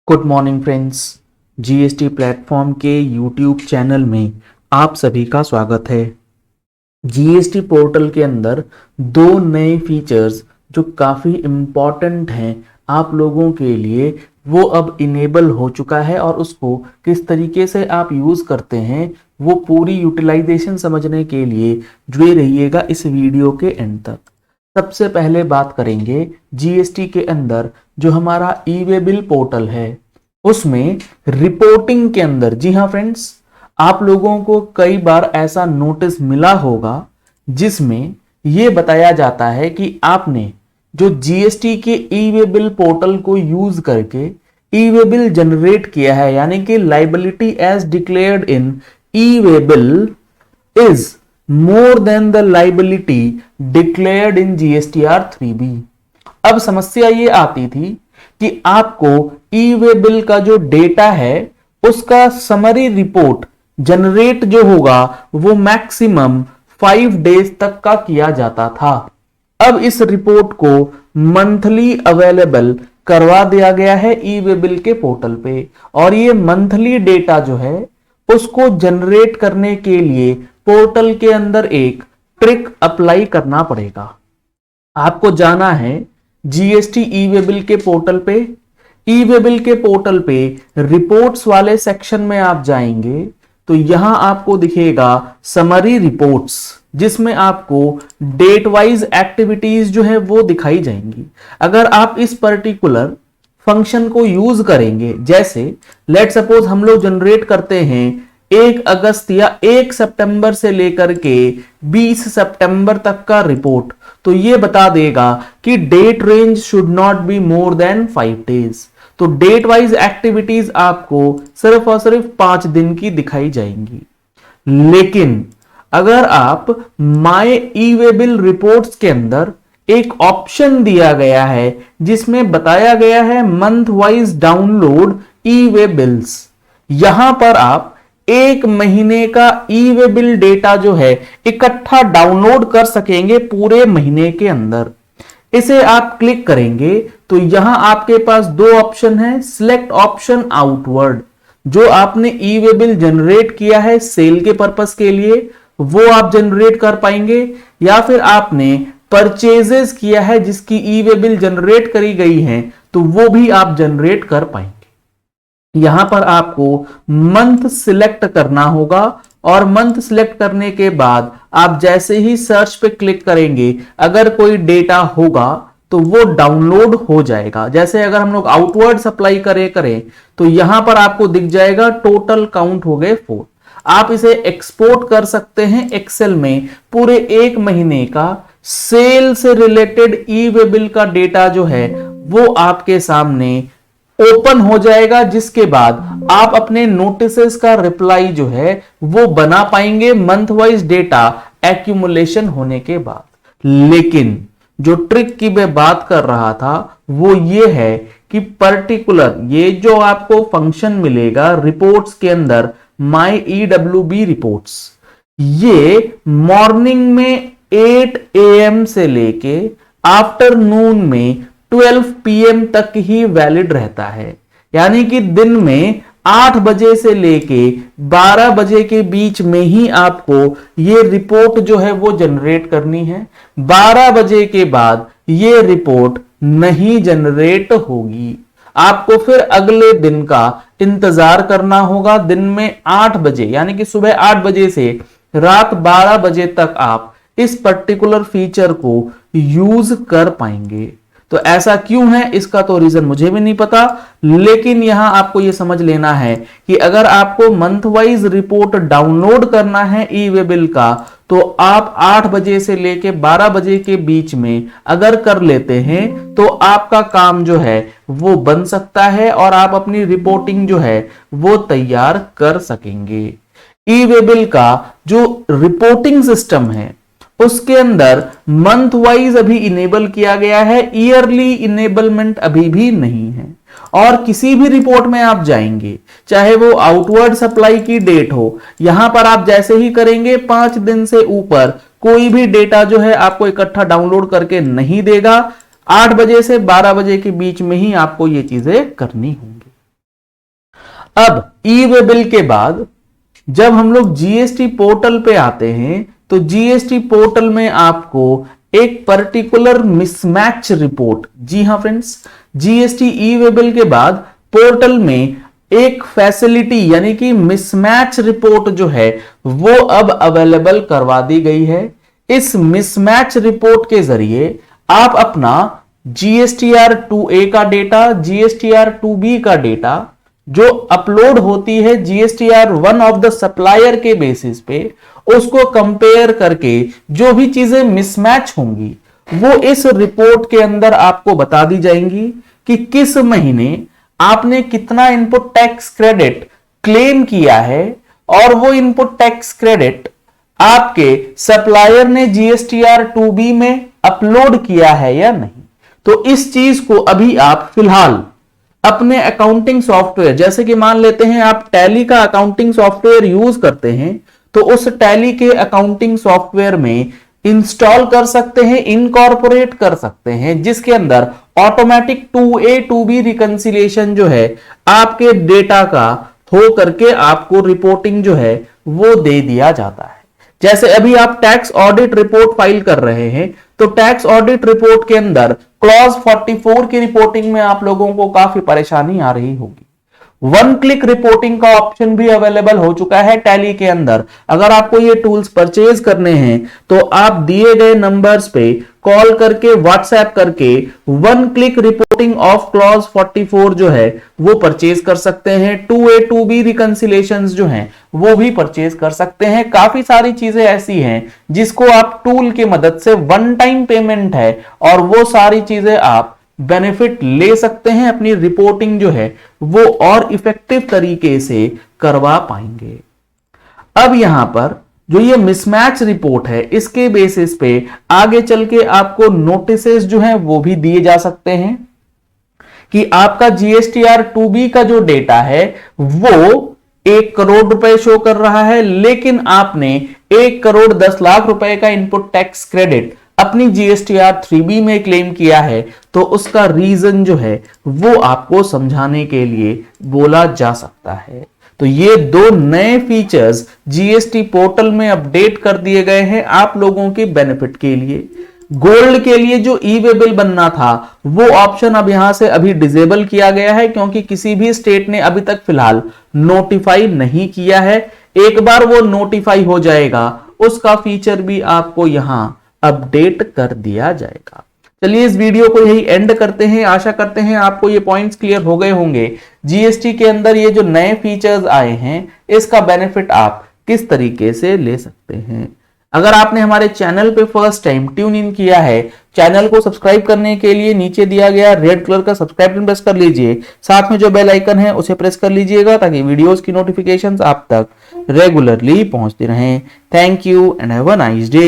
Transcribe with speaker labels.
Speaker 1: Good morning friends. GST platform के YouTube channel में आप सभी का स्वागत है। जीएसटी पोर्टल के अंदर दो नए फीचर्स जो काफ़ी इम्पॉर्टेंट हैं आप लोगों के लिए, वो अब इनेबल हो चुका है और उसको किस तरीके से आप यूज़ करते हैं वो पूरी यूटिलाइजेशन समझने के लिए जुड़े रहिएगा इस वीडियो के एंड तक। सबसे पहले बात करेंगे जीएसटी के अंदर जो हमारा ई वे बिल पोर्टल है उसमें रिपोर्टिंग के अंदर। जी हाँ फ्रेंड्स, आप लोगों को कई बार ऐसा नोटिस मिला होगा जिसमें यह बताया जाता है कि आपने जो जीएसटी के ई वे बिल पोर्टल को यूज करके ई वे बिल जनरेट किया है, यानी कि liability as declared in E way bill is more than the liability declared in GSTR 3B। अब समस्या ये आती थी कि आपको ई वे बिल का जो डेटा है उसका समरी रिपोर्ट जनरेट जो होगा वो मैक्सिमम 5 डेज तक का किया जाता था। अब इस रिपोर्ट को मंथली अवेलेबल करवा दिया गया है ई वे बिल के पोर्टल पे, और ये मंथली डेटा जो है उसको जनरेट करने के लिए पोर्टल के अंदर एक ट्रिक अप्लाई करना पड़ेगा। आपको जाना है जीएसटी ई वे बिल के पोर्टल पे। ई वे बिल के पोर्टल पे रिपोर्ट्स वाले सेक्शन में आप जाएंगे तो यहां आपको दिखेगा समरी रिपोर्ट्स, जिसमें आपको डेट वाइज एक्टिविटीज जो है वो दिखाई जाएंगी। अगर आप इस पर्टिकुलर फंक्शन को यूज करेंगे, जैसे लेट सपोज हम लोग जनरेट करते हैं 1 अगस्त या 1 सितंबर से लेकर के 20 सितंबर तक का रिपोर्ट, तो ये बता देगा कि date range should not be more than 5 days. तो डेट वाइज एक्टिविटीज आपको सिर्फ और सिर्फ 5 दिन की दिखाई जाएंगी। लेकिन अगर आप my E way bill reports के अंदर एक ऑप्शन दिया गया है जिसमें बताया गया है मंथ वाइज डाउनलोड ई वे बिल्स, यहां पर आप 1 महीने का ई वे बिल डेटा जो है इकट्ठा डाउनलोड कर सकेंगे पूरे महीने के अंदर। इसे आप क्लिक करेंगे तो यहां आपके पास 2 ऑप्शन है। सिलेक्ट ऑप्शन आउटवर्ड, जो आपने ई वे बिल जनरेट किया है सेल के पर्पस के लिए वो आप जनरेट कर पाएंगे, या फिर आपने परचेजेस किया है जिसकी ई वे बिल जनरेट करी गई है तो वो भी आप जनरेट कर पाएंगे। यहां पर आपको मंथ सिलेक्ट करना होगा, और मंथ सिलेक्ट करने के बाद आप जैसे ही सर्च पे क्लिक करेंगे अगर कोई डेटा होगा तो वो डाउनलोड हो जाएगा। जैसे अगर हम लोग आउटवर्ड सप्लाई करें तो यहां पर आपको दिख जाएगा टोटल काउंट हो गए 4। आप इसे एक्सपोर्ट कर सकते हैं एक्सेल में। पूरे 1 महीने का सेल से रिलेटेड ई वे बिल का डेटा जो है वो आपके सामने ओपन हो जाएगा, जिसके बाद आप अपने नोटिसेस का रिप्लाई जो है वो बना पाएंगे मंथ वाइज डेटा एक्यूमुलेशन होने के बाद। लेकिन जो ट्रिक की मैं बात कर रहा था वो ये है कि पर्टिकुलर ये जो आपको फंक्शन मिलेगा रिपोर्ट्स के अंदर माई EWB रिपोर्ट्स, ये मॉर्निंग में 8 AM से लेके आफ्टरनून में 12 PM तक ही वैलिड रहता है। यानी कि दिन में 8 बजे से लेके 12 बजे के बीच में ही आपको ये रिपोर्ट जो है वो जनरेट करनी है। 12 बजे के बाद ये रिपोर्ट नहीं जनरेट होगी। आपको फिर अगले दिन का इंतजार करना होगा। दिन में 8 बजे यानी कि सुबह 8 बजे से रात 12 बजे तक आप इस पर्टिकुलर फीचर को यूज कर पाएंगे। तो ऐसा क्यों है इसका तो रीजन मुझे भी नहीं पता, लेकिन यहां आपको यह समझ लेना है कि अगर आपको मंथ वाइज रिपोर्ट डाउनलोड करना है ई वे बिल का तो आप 8 बजे से लेके 12 बजे के बीच में अगर कर लेते हैं तो आपका काम जो है वो बन सकता है और आप अपनी रिपोर्टिंग जो है वो तैयार कर सकेंगे। ई वे बिल का जो रिपोर्टिंग सिस्टम है उसके अंदर मंथ वाइज अभी इनेबल किया गया है, ईयरली इनेबलमेंट अभी भी नहीं है। और किसी भी रिपोर्ट में आप जाएंगे, चाहे वो आउटवर्ड सप्लाई की डेट हो, यहां पर आप जैसे ही करेंगे 5 दिन से ऊपर कोई भी डेटा जो है आपको इकट्ठा डाउनलोड करके नहीं देगा। 8 बजे से 12 बजे के बीच में ही आपको ये चीजें करनी होंगी। अब ई वे बिल के बाद जब हम लोग जीएसटी पोर्टल पे आते हैं तो जीएसटी पोर्टल में आपको एक पर्टिकुलर मिसमैच रिपोर्ट, जी हां फ्रेंड्स, जीएसटी ई वे बिल के बाद पोर्टल में एक फैसिलिटी यानी कि मिसमैच रिपोर्ट जो है वो अब अवेलेबल करवा दी गई है। इस मिसमैच रिपोर्ट के जरिए आप अपना जीएसटीआर 2A का डेटा, जीएसटीआर 2B का डेटा जो अपलोड होती है जीएसटीआर 1 ऑफ द सप्लायर के बेसिस पे, उसको कंपेयर करके जो भी चीजें मिसमैच होंगी वो इस रिपोर्ट के अंदर आपको बता दी जाएंगी कि किस महीने आपने कितना इनपुट टैक्स क्रेडिट क्लेम किया है और वो इनपुट टैक्स क्रेडिट आपके सप्लायर ने जीएसटीआर 2B में अपलोड किया है या नहीं। तो इस चीज को अभी आप फिलहाल अपने अकाउंटिंग सॉफ्टवेयर, जैसे कि मान लेते हैं आप टैली का अकाउंटिंग सॉफ्टवेयर यूज करते हैं, तो उस टैली के अकाउंटिंग सॉफ्टवेयर में इंस्टॉल कर सकते हैं, इनकॉर्पोरेट कर सकते हैं, जिसके अंदर ऑटोमेटिक 2A 2B रिकंसिलिएशन जो है आपके डेटा का हो करके आपको रिपोर्टिंग जो है वो दे दिया जाता है। जैसे अभी आप टैक्स ऑडिट रिपोर्ट फाइल कर रहे हैं तो टैक्स ऑडिट रिपोर्ट के अंदर क्लॉज 44 की रिपोर्टिंग में आप लोगों को काफी परेशानी आ रही होगी। वन क्लिक रिपोर्टिंग का ऑप्शन भी अवेलेबल हो चुका है टैली के अंदर। अगर आपको ये टूल्स परचेज करने हैं तो आप दिए गए नंबर्स पे कॉल करके, व्हाट्सएप करके one click reporting of clause 44 जो है वो परचेज कर सकते हैं। 2A 2B रिकंसिलेशंस जो हैं वो भी परचेज कर सकते हैं। काफी सारी चीजें ऐसी हैं जिसको आप टूल की मदद से, वन टाइम पेमेंट है और वो सारी चीजें आप बेनिफिट ले सकते हैं, अपनी रिपोर्टिंग जो है वो और इफेक्टिव तरीके से करवा पाएंगे। अब यहां पर जो ये मिसमैच रिपोर्ट है इसके बेसिस पे आगे चल के आपको नोटिसेस जो हैं वो भी दिए जा सकते हैं कि आपका जीएसटीआर 2B का जो डेटा है वो 1 करोड़ रुपए शो कर रहा है, लेकिन आपने 1 करोड़ 10 लाख रुपए का इनपुट टैक्स क्रेडिट अपनी जीएसटीआर 3B में क्लेम किया है, तो उसका रीजन जो है वो आपको समझाने के लिए बोला जा सकता है। तो ये 2 नए फीचर्स जीएसटी पोर्टल में अपडेट कर दिए गए हैं आप लोगों के बेनिफिट के लिए। गोल्ड के लिए जो ई वे बिल बनना था वो ऑप्शन अब यहां से अभी डिसेबल किया गया है, क्योंकि किसी भी स्टेट ने अभी तक फिलहाल नोटिफाई नहीं किया है। एक बार वो नोटिफाई हो जाएगा उसका फीचर भी आपको यहां अपडेट कर दिया जाएगा। चलिए इस वीडियो को यही एंड करते हैं। आशा करते हैं आपको ये पॉइंट्स क्लियर हो गए होंगे। जीएसटी के अंदर ये जो नए फीचर्स आए हैं इसका बेनिफिट आप किस तरीके से ले सकते हैं। अगर आपने हमारे चैनल पे फर्स्ट टाइम ट्यून इन किया है, चैनल को सब्सक्राइब करने के लिए नीचे दिया गया रेड कलर का सब्सक्राइब बटन प्रेस कर लीजिए। साथ में जो बेल आइकन है उसे प्रेस कर लीजिएगा ताकि वीडियोस की नोटिफिकेशंस आप तक रेगुलरली पहुंचती रहें। Thank you and have a nice day.